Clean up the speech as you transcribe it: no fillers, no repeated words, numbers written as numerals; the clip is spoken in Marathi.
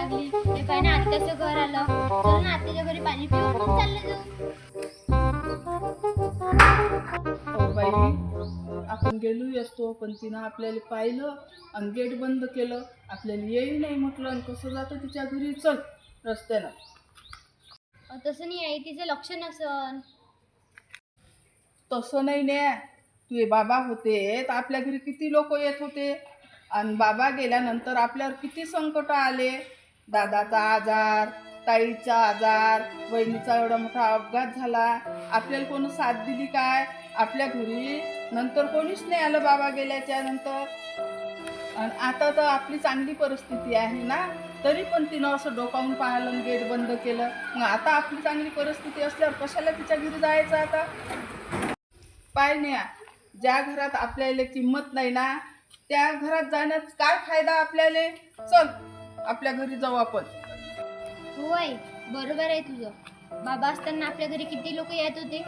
लागली. ते काय ना आत्याचं घर आलं. चल ना आत्याच्या घरी पाणी पिऊ मग चालले जाऊ. हो बाई, आपण गेलोही असतो पण तिनं आपल्याला पाहिलं आणि गेट बंद केलं. आपल्याला येई नाही म्हटलं आणि कसं जातं तिच्या घरी, चल रस्त्यानं. तसं नाही आहे, तिचं लक्ष नसन. तसं नाही ने, तुझे बाबा होते तर आपल्या घरी किती लोक येत होते आणि बाबा गेल्यानंतर आपल्यावर किती संकट आले. दादाचा आजार, ताईचा आजार, बहिणीचा एवढा मोठा अपघात झाला. आपल्याला कोणी साथ दिली काय? आपल्या घरी नंतर कोणीच नाही आलं बाबा गेल्याच्या नंतर. आणि आता तर आपली चांगली परिस्थिती आहे ना, तरी पण तिनं असं डोकावून पाहिलं आणि गेट बंद केलं. मग आता आपली चांगली परिस्थिती असल्यावर कशाला तिच्या घरी जायचं आता? पाय नाही, ज्या घरात आपल्याला किंमत नाही ना त्या घरात जाण्यात काय फायदा आपल्याला. चल आपल्या घरी जाऊ आपण. होय, बरोबर आहे तुझं. बाबा असताना आपल्या घरी किती लोक येत होते.